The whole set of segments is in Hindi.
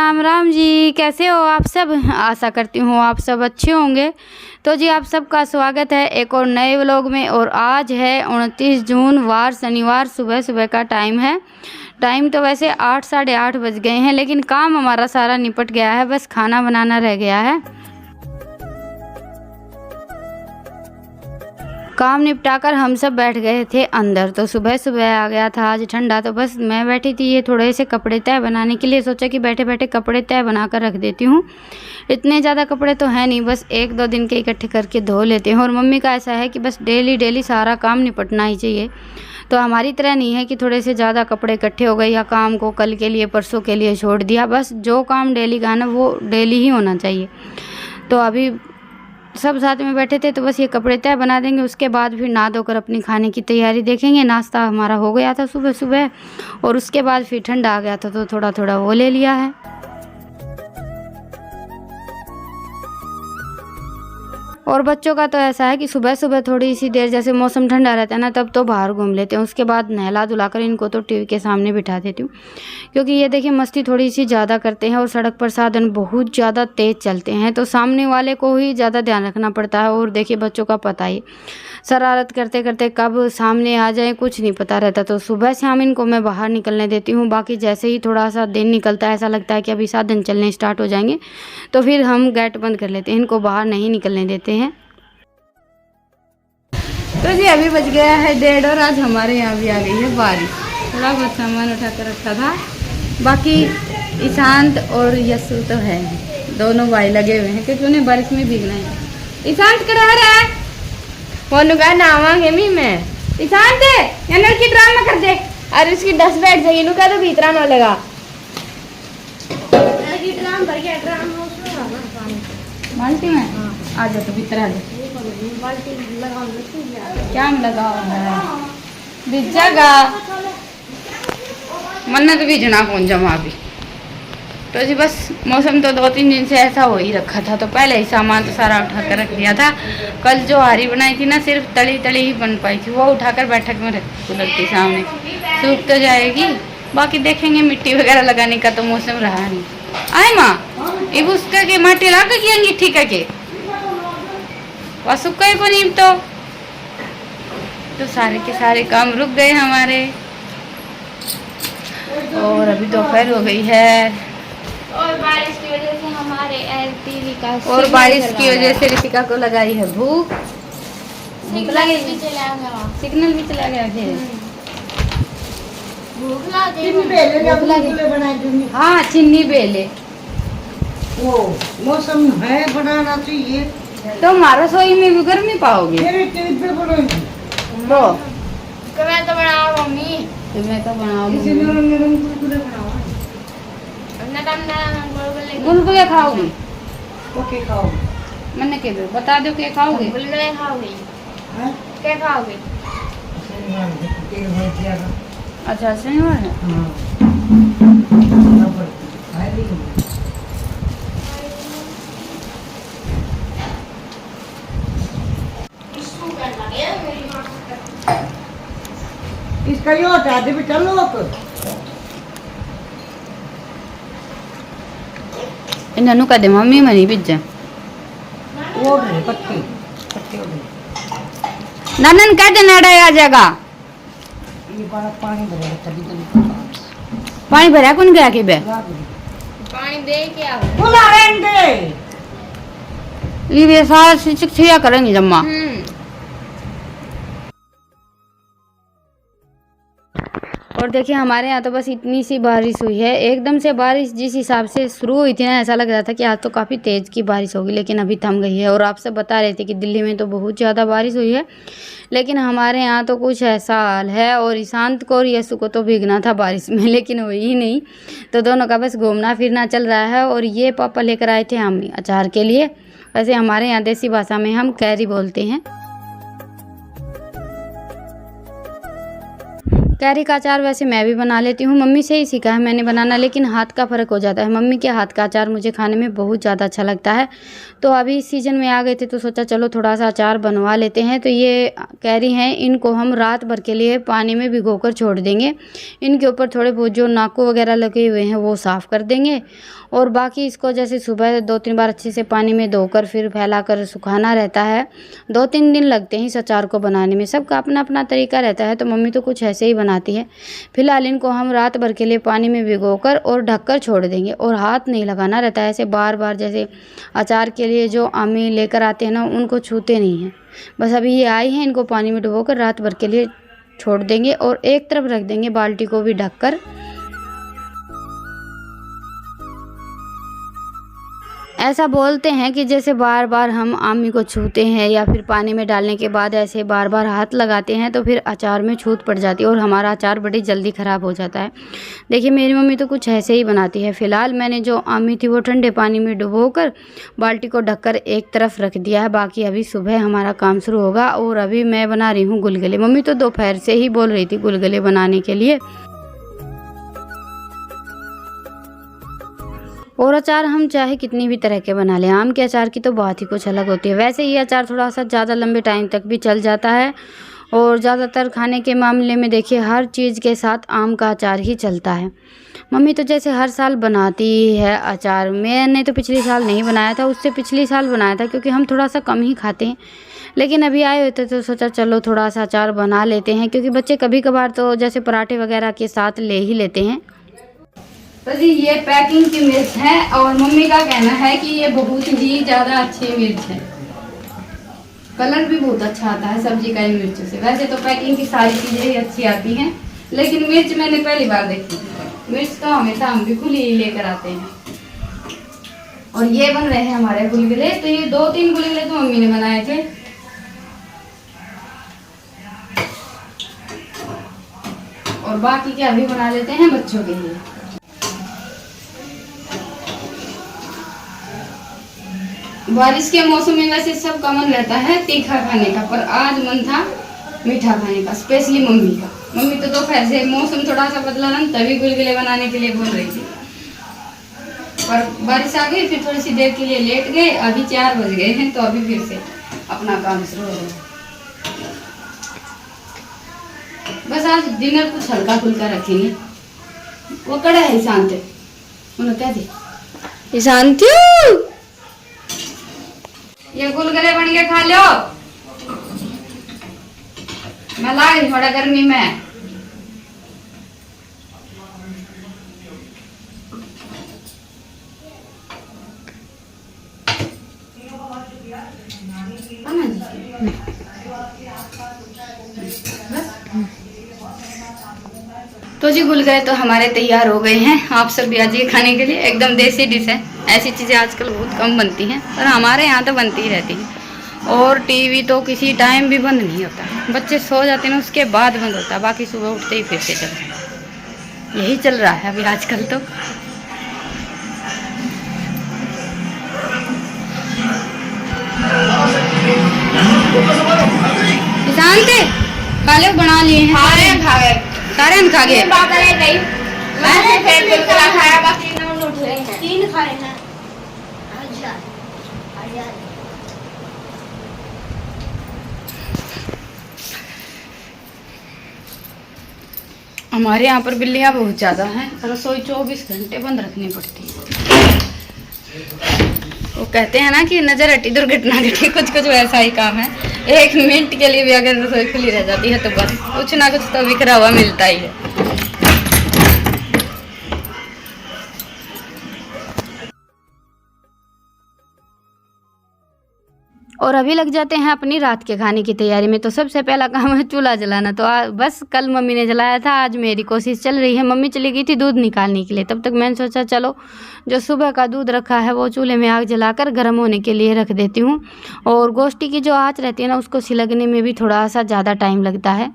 राम राम जी, कैसे हो आप सब। आशा करती हूँ आप सब अच्छे होंगे। तो जी आप सबका स्वागत है एक और नए व्लॉग में। और आज है 29 जून वार शनिवार, सुबह सुबह का टाइम है। टाइम तो वैसे 8 साढ़े 8 बज गए हैं, लेकिन काम हमारा सारा निपट गया है, बस खाना बनाना रह गया है। काम निपटाकर हम सब बैठ गए थे अंदर। तो सुबह सुबह आ गया था आज ठंडा, तो बस मैं बैठी थी ये थोड़े से कपड़े तय बनाने के लिए। सोचा कि बैठे बैठे कपड़े तय बनाकर रख देती हूँ। इतने ज़्यादा कपड़े तो हैं नहीं, बस 1-2 दिन के इकट्ठे करके धो लेते हैं। और मम्मी का ऐसा है कि बस डेली डेली सारा काम निपटना ही चाहिए। तो हमारी तरह नहीं है कि थोड़े से ज़्यादा कपड़े इकट्ठे हो गए या काम को कल के लिए परसों के लिए छोड़ दिया। बस जो काम डेली का है ना वो डेली ही होना चाहिए। तो अभी सब साथ में बैठे थे, तो बस ये कपड़े तय बना देंगे, उसके बाद फिर नहा धोकर अपनी खाने की तैयारी देखेंगे। नाश्ता हमारा हो गया था सुबह सुबह, और उसके बाद फिर ठंडा आ गया था तो थोड़ा थोड़ा वो ले लिया है। और बच्चों का तो ऐसा है कि सुबह सुबह थोड़ी सी देर जैसे मौसम ठंडा रहता है ना, तब तो बाहर घूम लेते हैं। उसके बाद नहला धुलाकर इनको तो टीवी के सामने बिठा देती हूँ, क्योंकि ये देखिए मस्ती थोड़ी सी ज़्यादा करते हैं और सड़क पर साधन बहुत ज़्यादा तेज़ चलते हैं, तो सामने वाले को ही ज़्यादा ध्यान रखना पड़ता है। और देखिए बच्चों का पता ही, शरारत करते करते कब सामने आ जाए कुछ नहीं पता रहता। तो सुबह शाम इनको मैं बाहर निकलने देती हूँ। बाकी जैसे ही थोड़ा सा दिन निकलता है, ऐसा लगता है कि अभी साधन चलने स्टार्ट हो जाएंगे, तो फिर हम गेट बंद कर लेते हैं, इनको बाहर नहीं निकलने देते हैं। तो जी अभी बज गया है 1:30 और आज हमारे यहाँ भी आ गई है बारिश। थोड़ा बहुत सामान उठा कर रखा था, बाकी ईशांत और यसु तो है, दोनों भाई लगे हुए हैं क्योंकि उन्हें बारिश में भीगना है। ईशांत कड़ा है फोन का नावांगे मी मैं ईशांत या लड़की ड्रामा कर दे। अरे उसकी 10 बैठ जाएगी नु का तो भीतरा न लगा लड़की ड्राम भर गया ड्राम हो उसमें बाल्टी में। आ जाओ तो भीतर आ जाओ। बाल्टी लगाओ क्या लगाओ है भिजेगा मन्नत भीजना कौन जमा भी। तो जी बस मौसम तो 2-3 दिन से ऐसा हो ही रखा था, तो पहले ही सामान तो सारा उठा कर रख दिया था। कल जो हारी बनाई थी ना, सिर्फ तली तली ही बन पाई थी, वो उठाकर बैठक में रखी कूलर के सामने, सूख तो जाएगी। बाकी देखेंगे, मिट्टी वगैरह लगाने का तो मौसम रहा नहीं। आए माँ ये उसका के माटी ला के ठीक है के सुख को नहीं तो सारे के सारे काम रुक गए हमारे। और अभी दोपहर हो गई है और बारिश की वजह से हमारे ऋतिका और बारिश की वजह से ऋतिका को लगाई है भूख। सिग्नल भी चला गया, सिग्नल भी चला गया है। भूख लगी। हाँ चिन्नी बेले वो मौसम है बनाना चाहिए, तो हमारा सोई में भी गर्मी पाओगे। तो मैं तो बनाओ मम्मी, तुम्हें तो बनाओगी, गुलगुले खाओगी। ओके खाओ मैंने के बता दो क्या खाओगे। गुलगुले खाओगी हाँ? क्या खाओगे। अच्छा शनिवार है। इसका ये होता है बेटा लोग इन्हें कह दे मम्मी मनी बिजा वो पत्ते पत्ते हो गए। ननन कह दे नाड़ा आ जाएगा। ये बड़ा पानी भरा तभी पानी भरा कौन गया के बे पानी दे के आओ। बुला रहेंगे ये सारा शिक्षक छिया करेंगे जम्मा। और देखिए हमारे यहाँ तो बस इतनी सी बारिश हुई है, एकदम से बारिश जिस हिसाब से शुरू हुई थी ना, ऐसा लग रहा था कि आज तो काफ़ी तेज़ की बारिश होगी, लेकिन अभी थम गई है। और आप सब बता रहे थे कि दिल्ली में तो बहुत ज़्यादा बारिश हुई है, लेकिन हमारे यहाँ तो कुछ ऐसा हाल है। और ईशांत को और यसु को तो भीगना था बारिश में, लेकिन हुई ही नहीं, तो दोनों का बस घूमना फिरना चल रहा है। और ये पापा लेकर आए थे हम अचार के लिए, वैसे हमारे यहाँ देसी भाषा में हम कैरी बोलते हैं। कैरी का अचार वैसे मैं भी बना लेती हूँ, मम्मी से ही सीखा है मैंने बनाना, लेकिन हाथ का फ़र्क हो जाता है। मम्मी के हाथ का अचार मुझे खाने में बहुत ज़्यादा अच्छा लगता है। तो अभी इस सीज़न में आ गए थे तो सोचा चलो थोड़ा सा अचार बनवा लेते हैं। तो ये कैरी हैं, इनको हम रात भर के लिए पानी में भिगोकर छोड़ देंगे। इनके ऊपर थोड़े बहुत जो नाकू वगैरह लगे हुए हैं वो साफ़ कर देंगे, और बाकी इसको जैसे सुबह 2-3 बार अच्छे से पानी में धोकर फिर फैलाकर सुखाना रहता है। 2-3 दिन लगते हैं इस अचार को बनाने में, सबका अपना अपना तरीका रहता है। तो मम्मी तो कुछ ऐसे ही बनाती है। फिलहाल इनको हम रात भर के लिए पानी में भिगोकर और ढककर छोड़ देंगे, और हाथ नहीं लगाना रहता है ऐसे बार बार, जैसे अचार के लिए जो आमी लेकर आते हैं ना उनको छूते नहीं हैं। बस अभी ये आई हैं, इनको पानी में डुबोकर रात भर के लिए छोड़ देंगे और एक तरफ रख देंगे बाल्टी को भी ढककर। ऐसा बोलते हैं कि जैसे बार बार हम आमी को छूते हैं या फिर पानी में डालने के बाद ऐसे बार बार हाथ लगाते हैं तो फिर अचार में छूत पड़ जाती है और हमारा अचार बड़ी जल्दी ख़राब हो जाता है। देखिए मेरी मम्मी तो कुछ ऐसे ही बनाती है। फ़िलहाल मैंने जो आमी थी वो ठंडे पानी में डुबोकर बाल्टी को ढककर एक तरफ रख दिया है। बाकी अभी सुबह हमारा काम शुरू होगा, और अभी मैं बना रही हूँ गुलगुले। मम्मी तो दोपहर से ही बोल रही थी गुलगुले बनाने के लिए। और अचार हम चाहे कितनी भी तरह के बना लें, आम के अचार की तो बात ही कुछ अलग होती है। वैसे ये अचार थोड़ा सा ज़्यादा लंबे टाइम तक भी चल जाता है, और ज़्यादातर खाने के मामले में देखिए हर चीज़ के साथ आम का अचार ही चलता है। मम्मी तो जैसे हर साल बनाती है अचार। मैंने तो पिछले साल नहीं बनाया था, उससे पिछले साल बनाया था, क्योंकि हम थोड़ा सा कम ही खाते हैं। लेकिन अभी आए हुए थे तो सोचा चलो थोड़ा सा अचार बना लेते हैं, क्योंकि बच्चे कभी कभार तो जैसे पराठे वगैरह के साथ ले ही लेते हैं। तो जी ये पैकिंग की मिर्च है, और मम्मी का कहना है कि ये बहुत ही ज़्यादा अच्छी मिर्च है। कलर भी बहुत अच्छा आता है सब्जी का इन मिर्चों से। वैसे तो पैकिंग की सारी चीज़ें ही अच्छी आती हैं, लेकिन मिर्च मैंने पहली बार देखी। मिर्च तो हमेशा हम भी खुली ही लेकर आते हैं। और ये बन रहे हैं हमारे गुलगुले। तो ये 2-3 गुलगुले तो मम्मी ने बनाए थे, और बाकी के अभी बना लेते हैं बच्चों के लिए। बारिश के मौसम में वैसे सबका मन रहता है तीखा खाने का, पर आज मन था मीठा खाने का, स्पेशली मम्मी का। मम्मी तो दोपहर से मौसम थोड़ा सा बदला ना तभी गुलगुले बनाने के लिए बोल रही थी, पर बारिश आ गई, फिर थोड़ी सी देर के लिए लेट गए। अभी 4 बज गए हैं, तो अभी फिर से अपना काम शुरू हो गया। बस आज डिनर कुछ हल्का फुल्का रखेंगे। वो कड़ा है शांति, उन्हें कह दे शांति, ये गुलगुले बन के खा लो। मैं ला गई थोड़ा गर्मी में। तो जी गुलगुले तो हमारे तैयार हो गए हैं। आप सब भी आ जाइए खाने के लिए। एकदम देसी डिश है। ऐसी चीज़ें आजकल बहुत कम बनती हैं, पर हमारे यहाँ तो बनती ही रहती हैं। और टीवी तो किसी टाइम भी बंद नहीं होता। बच्चे सो जाते हैं ना उसके बाद बंद होता है, बाकी सुबह उठते ही फिर से चलता है। यही चल रहा है अभी आजकल तो। शांत खा लो, बना लिए हैं सारे खा गए। खा गए मैंने फिर गुलगुला खाया, बाकी नौ उठ रहे हैं। 3 खाए हैं। हमारे यहाँ पर बिल्लियाँ बहुत ज़्यादा हैं। रसोई 24 घंटे बंद रखनी पड़ती है। वो कहते हैं ना कि नज़र हटी दुर्घटना घटी, कुछ कुछ वैसा ही काम है। 1 मिनट के लिए भी अगर रसोई खुली रह जाती है तो बस कुछ ना कुछ तो बिखरा हुआ मिलता ही है। और अभी लग जाते हैं अपनी रात के खाने की तैयारी में। तो सबसे पहला काम है चूल्हा जलाना। तो बस कल मम्मी ने जलाया था, आज मेरी कोशिश चल रही है। मम्मी चली गई थी दूध निकालने के लिए, तब तक मैंने सोचा चलो जो सुबह का दूध रखा है वो चूल्हे में आग जलाकर गर्म होने के लिए रख देती हूँ। और गोश्ती की जो आँच रहती है ना उसको सिलगने में भी थोड़ा सा ज़्यादा टाइम लगता है।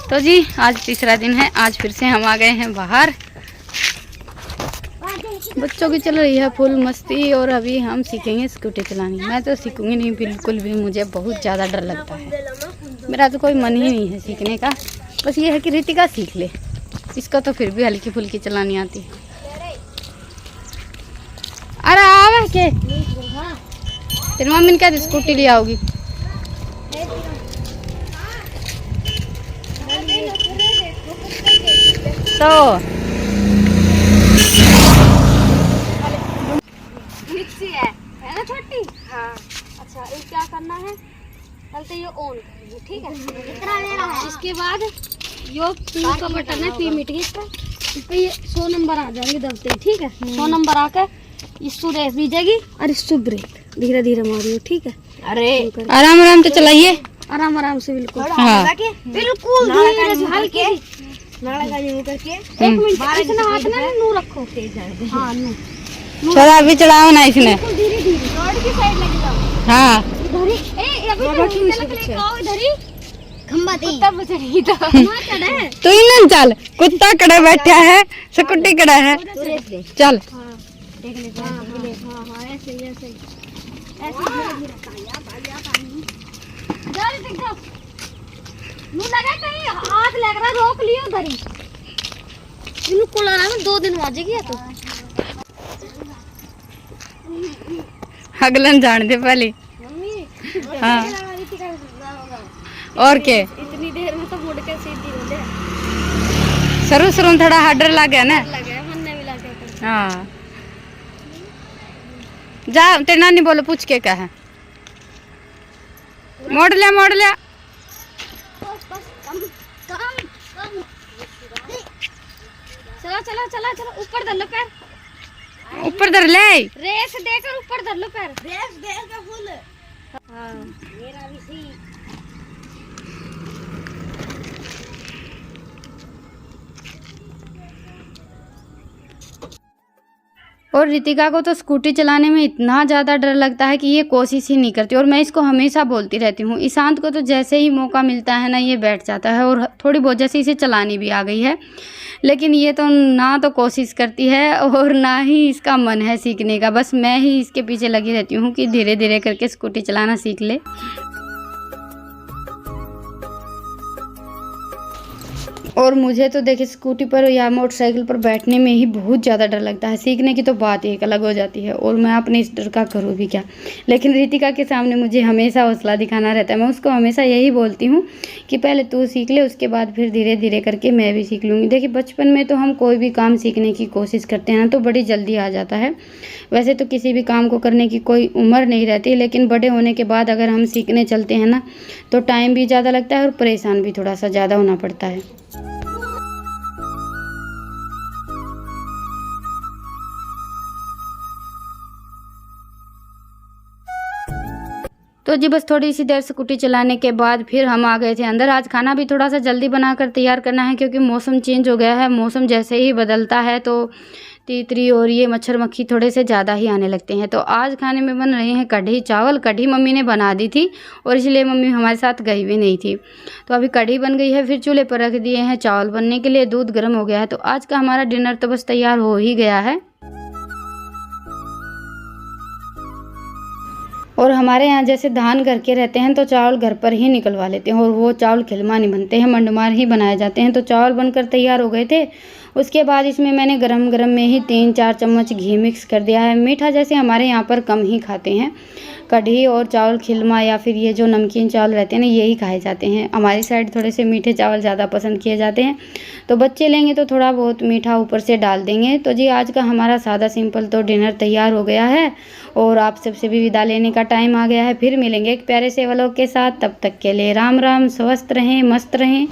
तो जी आज तीसरा दिन है। आज फिर से हम आ गए हैं बाहर। बच्चों की चल रही है फुल मस्ती और अभी हम सीखेंगे स्कूटी चलानी। मैं तो सीखूंगी नहीं बिल्कुल भी, मुझे बहुत ज़्यादा डर लगता है। मेरा तो कोई मन ही नहीं है सीखने का। बस ये है कि रितिका सीख ले, इसको तो फिर भी हल्की फुल्की चलानी आती है। अरे आवे के तेरी मम्मी ने क्या स्कूटी ले आओगी? तो है ना छोटी? हाँ। अच्छा ये क्या करना है? पहले ये ऑन करेंगे, ठीक है? इसके बाद यो पी का बटन है, पी मिट गई इस पे ये 100 नंबर आ जाएंगे दबते, ठीक है? 100 नंबर आकर इसको रेस दी जाएगी और इसको ब्रेक धीरे धीरे मारियो, ठीक है? अरे आराम आराम से चलाइए, आराम आराम से बिल्कुल। हाँ बिल्कुल धीरे से हल्के नाड़ा का यूं करके 1 मिनट इतना हाथ ना नू रखो तेज जाए। हाँ नू चलो अभी चलाओ ना इसने। धीरे धीरे रोड की साइड लग जाओ। हाँ इधर ही अभी तो आओ इधर ही खंबा दी तब बच रही तो ना चढ़ा है तू ही ना चल, कुत्ता कड़ा बैठा है, स्कूटी कड़ा है, चल। हां देख ले। हां ऐसे ही ऐसे धीरे धीरे जल्दी देख जाओ। नू लगा कहीं हाथ लग रहा, रोक लियो उधर ही। इनु कोला ना 2 दिन वाजेगी तो अगलन जान दे पहले। मम्मी हाँ होगा और के इतनी देर में तो मुड़ के सीधी हो जाए। शुरू शुरू में थोड़ा हार्डर लग गया ना। लगे हमने भी लगे। हाँ जा तेरे नानी बोले पूछ के क्या है। मोड़ लिया मोड़ लिया। बस कम कम कम। चलो चलो चलो चलो ऊपर धर लो पैर, ऊपर धर ले। रेस देकर ऊपर धर लो पैर, रेस देकर फुल। हाँ मेरा भी सी। और रितिका को तो स्कूटी चलाने में इतना ज़्यादा डर लगता है कि ये कोशिश ही नहीं करती। और मैं इसको हमेशा बोलती रहती हूँ। ईशांत को तो जैसे ही मौका मिलता है ना ये बैठ जाता है और थोड़ी बहुत जैसे इसे चलानी भी आ गई है, लेकिन ये तो ना तो कोशिश करती है और ना ही इसका मन है सीखने का। बस मैं ही इसके पीछे लगी रहती हूँ कि धीरे धीरे करके स्कूटी चलाना सीख ले। और मुझे तो देखिए स्कूटी पर या मोटरसाइकिल पर बैठने में ही बहुत ज़्यादा डर लगता है। सीखने की तो बात एक अलग हो जाती है और मैं अपने इस डर का करूँ भी क्या। लेकिन रितिका के सामने मुझे हमेशा हौसला दिखाना रहता है। मैं उसको हमेशा यही बोलती हूँ कि पहले तू सीख ले, उसके बाद फिर धीरे धीरे करके मैं भी सीख लूँगी। देखिए बचपन में तो हम कोई भी काम सीखने की कोशिश करते हैं ना तो बड़ी जल्दी आ जाता है। वैसे तो किसी भी काम को करने की कोई उम्र नहीं रहती, लेकिन बड़े होने के बाद अगर हम सीखने चलते हैं ना तो टाइम भी ज़्यादा लगता है और परेशान भी थोड़ा सा ज़्यादा होना पड़ता है। तो जी बस थोड़ी सी देर स्कूटी चलाने के बाद फिर हम आ गए थे अंदर। आज खाना भी थोड़ा सा जल्दी बनाकर तैयार करना है क्योंकि मौसम चेंज हो गया है। मौसम जैसे ही बदलता है तो तीतरी और ये मच्छर मक्खी थोड़े से ज़्यादा ही आने लगते हैं। तो आज खाने में बन रहे हैं कढ़ी चावल। कढ़ी मम्मी ने बना दी थी और इसलिए मम्मी हमारे साथ गई भी नहीं थी। तो अभी कढ़ी बन गई है, फिर चूल्हे पर रख दिए हैं चावल बनने के लिए। दूध गर्म हो गया है। तो आज का हमारा डिनर तो बस तैयार हो ही गया है। और हमारे यहाँ जैसे धान घर के रहते हैं तो चावल घर पर ही निकलवा लेते हैं और वो चावल खिलमा नहीं बनते हैं, मंडमार ही बनाए जाते हैं। तो चावल बनकर तैयार हो गए थे। उसके बाद इसमें मैंने गरम गरम में ही 3-4 चम्मच घी मिक्स कर दिया है। मीठा जैसे हमारे यहाँ पर कम ही खाते हैं। कढ़ी और चावल खिलमा या फिर ये जो नमकीन चावल रहते हैं ना यही खाए जाते हैं। हमारी साइड थोड़े से मीठे चावल ज़्यादा पसंद किए जाते हैं। तो बच्चे लेंगे तो थोड़ा बहुत मीठा ऊपर से डाल देंगे। तो जी आज का हमारा सादा सिंपल तो डिनर तैयार हो गया है और आप सबसे भी विदा लेने का टाइम आ गया है। फिर मिलेंगे एक प्यारे से व्लॉग के साथ। तब तक के लिए राम राम, स्वस्थ रहें, मस्त रहें।